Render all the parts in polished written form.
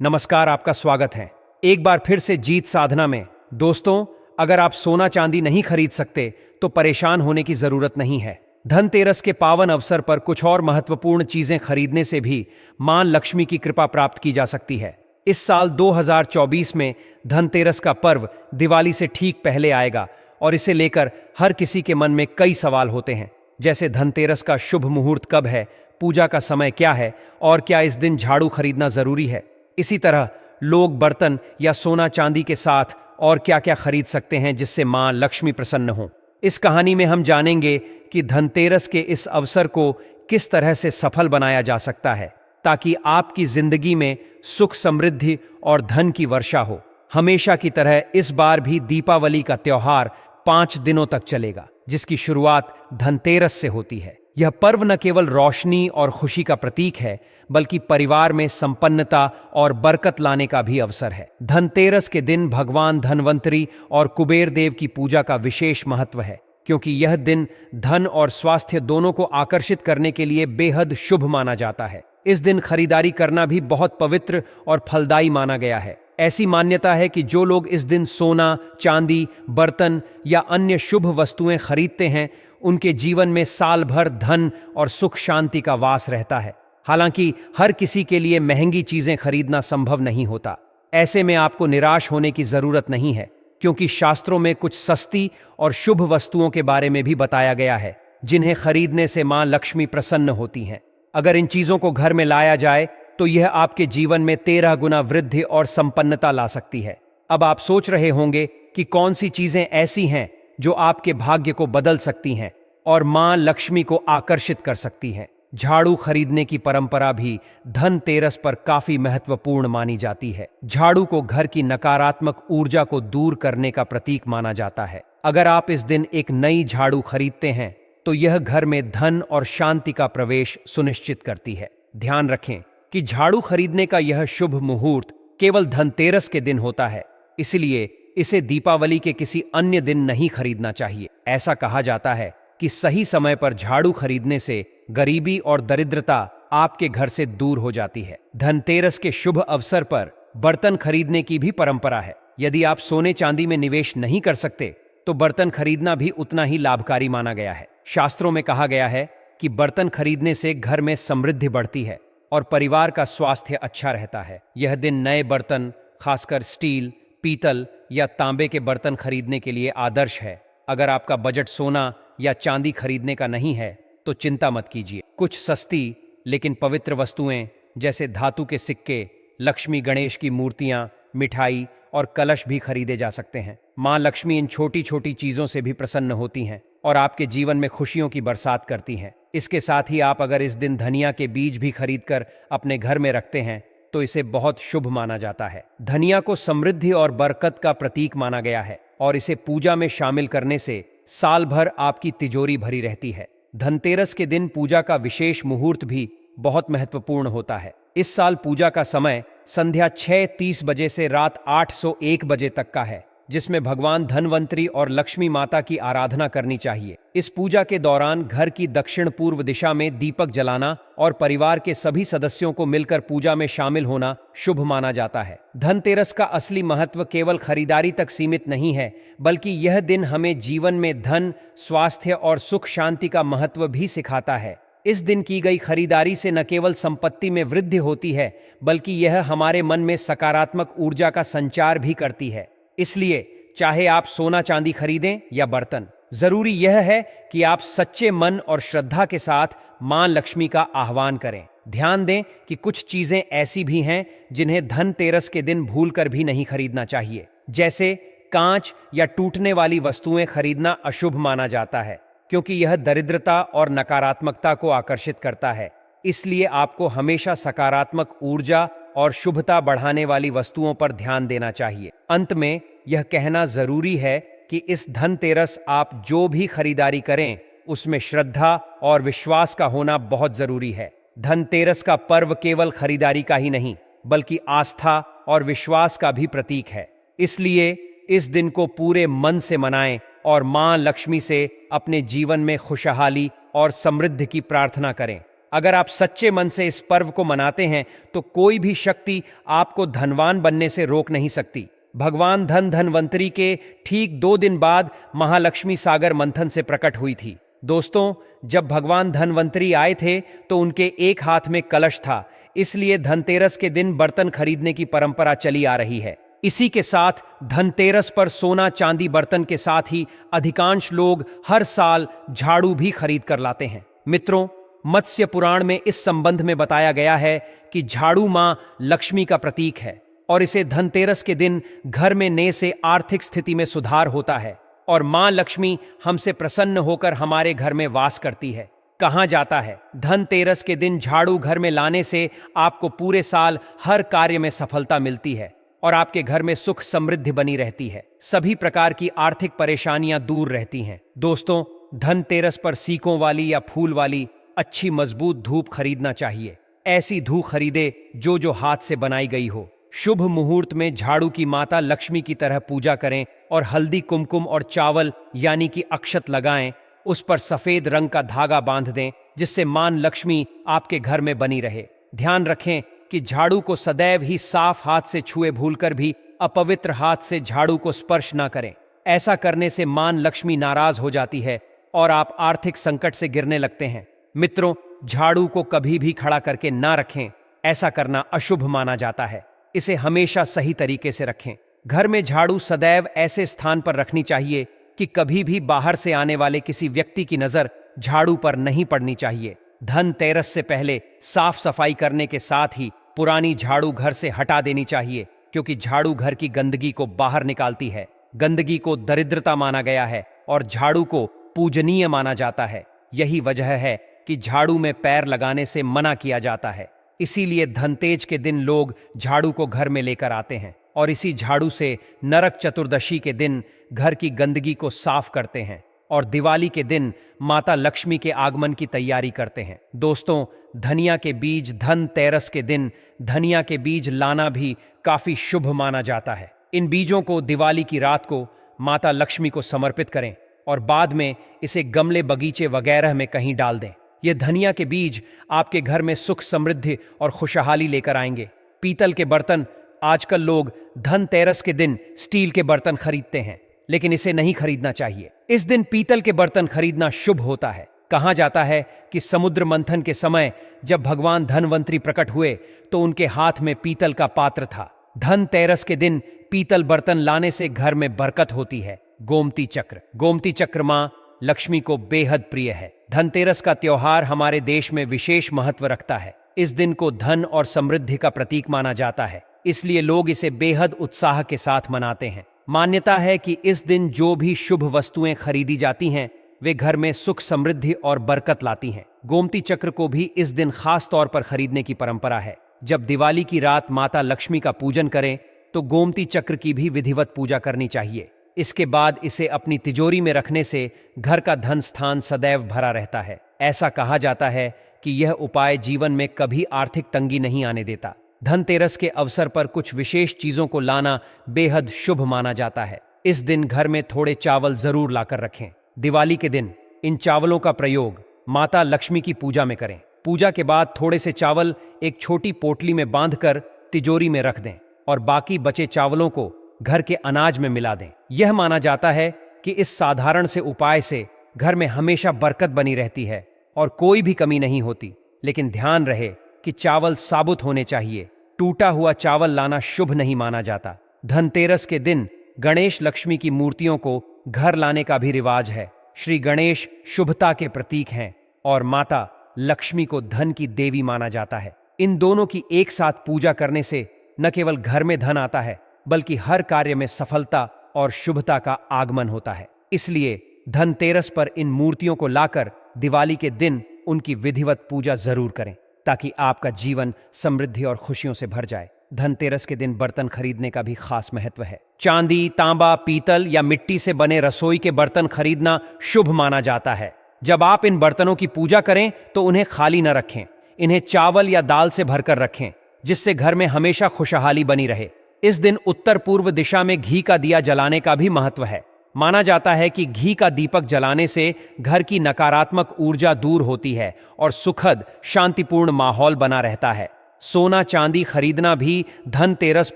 नमस्कार, आपका स्वागत है एक बार फिर से जीत साधना में। दोस्तों, अगर आप सोना चांदी नहीं खरीद सकते तो परेशान होने की जरूरत नहीं है। धनतेरस के पावन अवसर पर कुछ और महत्वपूर्ण चीजें खरीदने से भी मां लक्ष्मी की कृपा प्राप्त की जा सकती है। इस साल 2024 में धनतेरस का पर्व दिवाली से ठीक पहले आएगा और इसे लेकर हर किसी के मन में कई सवाल होते हैं, जैसे धनतेरस का शुभ मुहूर्त कब है, पूजा का समय क्या है और क्या इस दिन झाड़ू खरीदना जरूरी है। इसी तरह लोग बर्तन या सोना चांदी के साथ और क्या क्या खरीद सकते हैं जिससे मां लक्ष्मी प्रसन्न हो। इस कहानी में हम जानेंगे कि धनतेरस के इस अवसर को किस तरह से सफल बनाया जा सकता है ताकि आपकी जिंदगी में सुख, समृद्धि और धन की वर्षा हो। हमेशा की तरह इस बार भी दीपावली का त्योहार 5 दिनों तक चलेगा, जिसकी शुरुआत धनतेरस से होती है। यह पर्व न केवल रोशनी और खुशी का प्रतीक है, बल्कि परिवार में संपन्नता और बरकत लाने का भी अवसर है। धनतेरस के दिन भगवान धनवंतरी और कुबेर देव की पूजा का विशेष महत्व है, क्योंकि यह दिन धन और स्वास्थ्य दोनों को आकर्षित करने के लिए बेहद शुभ माना जाता है। इस दिन खरीदारी करना भी बहुत पवित्र और फलदायी माना गया है। ऐसी मान्यता है कि जो लोग इस दिन सोना, चांदी, बर्तन या अन्य शुभ वस्तुएं खरीदते हैं, उनके जीवन में साल भर धन और सुख शांति का वास रहता है। हालांकि हर किसी के लिए महंगी चीजें खरीदना संभव नहीं होता। ऐसे में आपको निराश होने की जरूरत नहीं है, क्योंकि शास्त्रों में कुछ सस्ती और शुभ वस्तुओं के बारे में भी बताया गया है, जिन्हें खरीदने से मां लक्ष्मी प्रसन्न होती हैं। अगर इन चीजों को घर में लाया जाए तो यह आपके जीवन में 13 गुना वृद्धि और संपन्नता ला सकती है। अब आप सोच रहे होंगे कि कौन सी चीजें ऐसी हैं जो आपके भाग्य को बदल सकती हैं और मां लक्ष्मी को आकर्षित कर सकती हैं। झाड़ू खरीदने की परंपरा भी धनतेरस पर काफी महत्वपूर्ण मानी जाती है। झाड़ू को घर की नकारात्मक ऊर्जा को दूर करने का प्रतीक माना जाता है। अगर आप इस दिन एक नई झाड़ू खरीदते हैं तो यह घर में धन और शांति का प्रवेश सुनिश्चित करती है। ध्यान रखें कि झाड़ू खरीदने का यह शुभ मुहूर्त केवल धनतेरस के दिन होता है, इसलिए इसे दीपावली के किसी अन्य दिन नहीं खरीदना चाहिए। ऐसा कहा जाता है कि सही समय पर झाड़ू खरीदने से गरीबी और दरिद्रता आपके घर से दूर हो जाती है। धनतेरस के शुभ अवसर पर बर्तन खरीदने की भी परंपरा है। यदि आप सोने चांदी में निवेश नहीं कर सकते तो बर्तन खरीदना भी उतना ही लाभकारी माना गया है। शास्त्रों में कहा गया है कि बर्तन खरीदने से घर में समृद्धि बढ़ती है और परिवार का स्वास्थ्य अच्छा रहता है। यह दिन नए बर्तन, खासकर स्टील, पीतल या तांबे के बर्तन खरीदने के लिए आदर्श है। अगर आपका बजट सोना या चांदी खरीदने का नहीं है तो चिंता मत कीजिए। कुछ सस्ती लेकिन पवित्र वस्तुएं जैसे धातु के सिक्के, लक्ष्मी गणेश की मूर्तियां, मिठाई और कलश भी खरीदे जा सकते हैं। मां लक्ष्मी इन छोटी छोटी चीजों से भी प्रसन्न होती हैं और आपके जीवन में खुशियों की बरसात करती हैं। इसके साथ ही आप अगर इस दिन धनिया के बीज भी खरीदकर अपने घर में रखते हैं तो इसे बहुत शुभ माना जाता है। धनिया को समृद्धि और बरकत का प्रतीक माना गया है और इसे पूजा में शामिल करने से साल भर आपकी तिजोरी भरी रहती है। धनतेरस के दिन पूजा का विशेष मुहूर्त भी बहुत महत्वपूर्ण होता है। इस साल पूजा का समय संध्या 6:30 बजे से रात 8:01 बजे तक का है, जिसमें भगवान धनवंतरी और लक्ष्मी माता की आराधना करनी चाहिए। इस पूजा के दौरान घर की दक्षिण पूर्व दिशा में दीपक जलाना और परिवार के सभी सदस्यों को मिलकर पूजा में शामिल होना शुभ माना जाता है। धनतेरस का असली महत्व केवल खरीदारी तक सीमित नहीं है, बल्कि यह दिन हमें जीवन में धन, स्वास्थ्य और सुख शांति का महत्व भी सिखाता है। इस दिन की गई खरीदारी से न केवल संपत्ति में वृद्धि होती है, बल्कि यह हमारे मन में सकारात्मक ऊर्जा का संचार भी करती है। इसलिए चाहे आप सोना चांदी खरीदें या बर्तन, जरूरी यह है कि आप सच्चे मन और श्रद्धा के साथ मां लक्ष्मी का आह्वान करें। ध्यान दें कि कुछ चीजें ऐसी भी हैं जिन्हें धनतेरस के दिन भूलकर भी नहीं खरीदना चाहिए, जैसे कांच या टूटने वाली वस्तुएं खरीदना अशुभ माना जाता है, क्योंकि यह दरिद्रता और नकारात्मकता को आकर्षित करता है। इसलिए आपको हमेशा सकारात्मक ऊर्जा और शुभता बढ़ाने वाली वस्तुओं पर ध्यान देना चाहिए। अंत में यह कहना जरूरी है कि इस धनतेरस आप जो भी खरीदारी करें उसमें श्रद्धा और विश्वास का होना बहुत जरूरी है। धनतेरस का पर्व केवल खरीदारी का ही नहीं, बल्कि आस्था और विश्वास का भी प्रतीक है। इसलिए इस दिन को पूरे मन से मनाएं और मां लक्ष्मी से अपने जीवन में खुशहाली और समृद्धि की प्रार्थना करें। अगर आप सच्चे मन से इस पर्व को मनाते हैं तो कोई भी शक्ति आपको धनवान बनने से रोक नहीं सकती। भगवान धनवंतरी के ठीक 2 दिन बाद महालक्ष्मी सागर मंथन से प्रकट हुई थी। दोस्तों, जब भगवान धनवंतरी आए थे तो उनके एक हाथ में कलश था, इसलिए धनतेरस के दिन बर्तन खरीदने की परंपरा चली आ रही है। इसी के साथ धनतेरस पर सोना चांदी बर्तन के साथ ही अधिकांश लोग हर साल झाड़ू भी खरीद कर लाते हैं। मित्रों, मत्स्य पुराण में इस संबंध में बताया गया है कि झाड़ू मां लक्ष्मी का प्रतीक है और इसे धनतेरस के दिन घर में नए से आर्थिक स्थिति में सुधार होता है और मां लक्ष्मी हमसे प्रसन्न होकर हमारे घर में वास करती है। कहा जाता है, धनतेरस के दिन झाड़ू घर में लाने से आपको पूरे साल हर कार्य में सफलता मिलती है और आपके घर में सुख समृद्धि बनी रहती है। सभी प्रकार की आर्थिक परेशानियां दूर रहती हैं। दोस्तों, धनतेरस पर सीकों वाली या फूल वाली अच्छी मजबूत धूप खरीदना चाहिए। ऐसी धूप खरीदे जो हाथ से बनाई गई हो। शुभ मुहूर्त में झाड़ू की माता लक्ष्मी की तरह पूजा करें और हल्दी, कुमकुम और चावल यानी कि अक्षत लगाएं। उस पर सफेद रंग का धागा बांध दें, जिससे मां लक्ष्मी आपके घर में बनी रहे। ध्यान रखें कि झाड़ू को सदैव ही साफ हाथ से छुए भूलकर भी अपवित्र हाथ से झाड़ू को स्पर्श ना करें। ऐसा करने से मां लक्ष्मी नाराज हो जाती है और आप आर्थिक संकट से गिरने लगते हैं। मित्रों, झाड़ू को कभी भी खड़ा करके ना रखें, ऐसा करना अशुभ माना जाता है। इसे हमेशा सही तरीके से रखें। घर में झाड़ू सदैव ऐसे स्थान पर रखनी चाहिए कि कभी भी बाहर से आने वाले किसी व्यक्ति की नजर झाड़ू पर नहीं पड़नी चाहिए। धनतेरस से पहले साफ सफाई करने के साथ ही पुरानी झाड़ू घर से हटा देनी चाहिए, क्योंकि झाड़ू घर की गंदगी को बाहर निकालती है। गंदगी को दरिद्रता माना गया है और झाड़ू को पूजनीय माना जाता है। यही वजह है कि झाड़ू में पैर लगाने से मना किया जाता है। इसीलिए धनतेज के दिन लोग झाड़ू को घर में लेकर आते हैं और इसी झाड़ू से नरक चतुर्दशी के दिन घर की गंदगी को साफ करते हैं और दिवाली के दिन माता लक्ष्मी के आगमन की तैयारी करते हैं। दोस्तों, धनिया के बीज धनतेरस के दिन धनिया के बीज लाना भी काफी शुभ माना जाता है। इन बीजों को दिवाली की रात को माता लक्ष्मी को समर्पित करें और बाद में इसे गमले, बगीचे वगैरह में कहीं डाल दें। ये धनिया के बीज आपके घर में सुख, समृद्धि और खुशहाली लेकर आएंगे। पीतल के बर्तन, आजकल लोग धनतेरस के दिन स्टील के बर्तन खरीदते हैं, लेकिन इसे नहीं खरीदना चाहिए। इस दिन पीतल के बर्तन खरीदना शुभ होता है। कहा जाता है कि समुद्र मंथन के समय जब भगवान धनवंतरी प्रकट हुए तो उनके हाथ में पीतल का पात्र था। धनतेरस के दिन पीतल बर्तन लाने से घर में बरकत होती है। गोमती चक्र मां लक्ष्मी को बेहद प्रिय है। धनतेरस का त्योहार हमारे देश में विशेष महत्व रखता है। इस दिन को धन और समृद्धि का प्रतीक माना जाता है, इसलिए लोग इसे बेहद उत्साह के साथ मनाते हैं। मान्यता है कि इस दिन जो भी शुभ वस्तुएं खरीदी जाती हैं वे घर में सुख, समृद्धि और बरकत लाती हैं। गोमती चक्र को भी इस दिन खास तौर पर खरीदने की परंपरा है। जब दिवाली की रात माता लक्ष्मी का पूजन करें तो गोमती चक्र की भी विधिवत पूजा करनी चाहिए। इसके बाद इसे अपनी तिजोरी में रखने से घर का धन स्थान सदैव भरा रहता है। ऐसा कहा जाता है कि यह उपाय जीवन में कभी आर्थिक तंगी नहीं आने देता। धनतेरस के अवसर पर कुछ विशेष चीजों को लाना बेहद शुभ माना जाता है। इस दिन घर में थोड़े चावल जरूर लाकर रखें। दिवाली के दिन इन चावलों का प्रयोग माता लक्ष्मी की पूजा में करें। पूजा के बाद थोड़े से चावल एक छोटी पोटली में बांधकर तिजोरी में रख दें और बाकी बचे चावलों को घर के अनाज में मिला दें। यह माना जाता है कि इस साधारण से उपाय से घर में हमेशा बरकत बनी रहती है और कोई भी कमी नहीं होती। लेकिन ध्यान रहे कि चावल साबुत होने चाहिए। टूटा हुआ चावल लाना शुभ नहीं माना जाता। धनतेरस के दिन गणेश लक्ष्मी की मूर्तियों को घर लाने का भी रिवाज है। श्री गणेश शुभता के प्रतीक हैं और माता लक्ष्मी को धन की देवी माना जाता है। इन दोनों की एक साथ पूजा करने से न केवल घर में धन आता है, बल्कि हर कार्य में सफलता और शुभता का आगमन होता है। इसलिए धनतेरस पर इन मूर्तियों को लाकर दिवाली के दिन उनकी विधिवत पूजा जरूर करें, ताकि आपका जीवन समृद्धि और खुशियों से भर जाए। धनतेरस के दिन बर्तन खरीदने का भी खास महत्व है। चांदी, तांबा, पीतल या मिट्टी से बने रसोई के बर्तन खरीदना शुभ माना जाता है। जब आप इन बर्तनों की पूजा करें तो उन्हें खाली न रखें। इन्हें चावल या दाल से भरकर रखें, जिससे घर में हमेशा खुशहाली बनी रहे। इस दिन उत्तर पूर्व दिशा में घी का दिया जलाने का भी महत्व है। माना जाता है कि घी का दीपक जलाने से घर की नकारात्मक ऊर्जा दूर होती है और सुखद शांतिपूर्ण माहौल बना रहता है। सोना चांदी खरीदना भी धनतेरस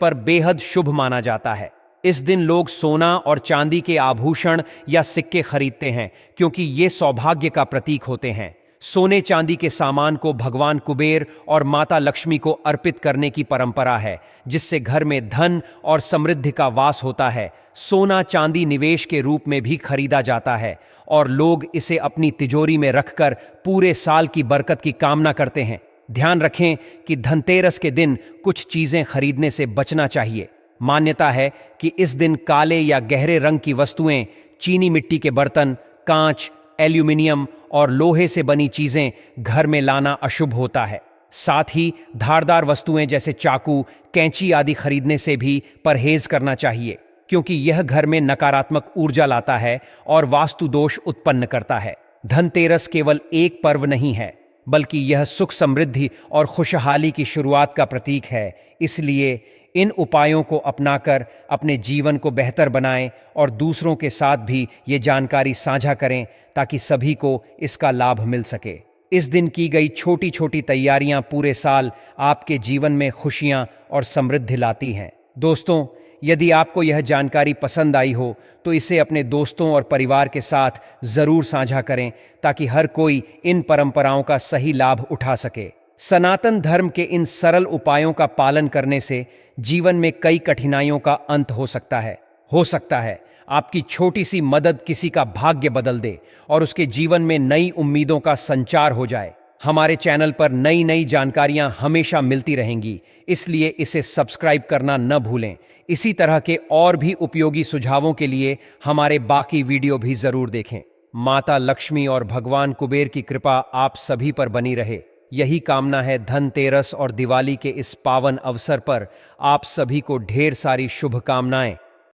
पर बेहद शुभ माना जाता है। इस दिन लोग सोना और चांदी के आभूषण या सिक्के खरीदते हैं क्योंकि ये सौभाग्य का प्रतीक होते हैं। सोने चांदी के सामान को भगवान कुबेर और माता लक्ष्मी को अर्पित करने की परंपरा है, जिससे घर में धन और समृद्धि का वास होता है। सोना चांदी निवेश के रूप में भी खरीदा जाता है और लोग इसे अपनी तिजोरी में रखकर पूरे साल की बरकत की कामना करते हैं। ध्यान रखें कि धनतेरस के दिन कुछ चीजें खरीदने से बचना चाहिए। मान्यता है कि इस दिन काले या गहरे रंग की वस्तुएं, चीनी मिट्टी के बर्तन, कांच, एल्यूमिनियम और लोहे से बनी चीजें घर में लाना अशुभ होता है। साथ ही धारदार वस्तुएं जैसे चाकू, कैंची आदि खरीदने से भी परहेज करना चाहिए, क्योंकि यह घर में नकारात्मक ऊर्जा लाता है और वास्तु दोष उत्पन्न करता है। धनतेरस केवल एक पर्व नहीं है, बल्कि यह सुख, समृद्धि और खुशहाली की शुरुआत का प्रतीक है। इसलिए इन उपायों को अपनाकर अपने जीवन को बेहतर बनाएं और दूसरों के साथ भी ये जानकारी साझा करें ताकि सभी को इसका लाभ मिल सके। इस दिन की गई छोटी छोटी तैयारियां पूरे साल आपके जीवन में खुशियां और समृद्धि लाती हैं। दोस्तों, यदि आपको यह जानकारी पसंद आई हो तो इसे अपने दोस्तों और परिवार के साथ ज़रूर साझा करें ताकि हर कोई इन परंपराओं का सही लाभ उठा सके। सनातन धर्म के इन सरल उपायों का पालन करने से जीवन में कई कठिनाइयों का अंत हो सकता है। आपकी छोटी सी मदद किसी का भाग्य बदल दे और उसके जीवन में नई उम्मीदों का संचार हो जाए। हमारे चैनल पर नई नई जानकारियां हमेशा मिलती रहेंगी, इसलिए इसे सब्सक्राइब करना न भूलें। इसी तरह के और भी उपयोगी सुझावों के लिए हमारे बाकी वीडियो भी जरूर देखें। माता लक्ष्मी और भगवान कुबेर की कृपा आप सभी पर बनी रहे, यही कामना है। धनतेरस और दिवाली के इस पावन अवसर पर आप सभी को ढेर सारी शुभकामनाएं।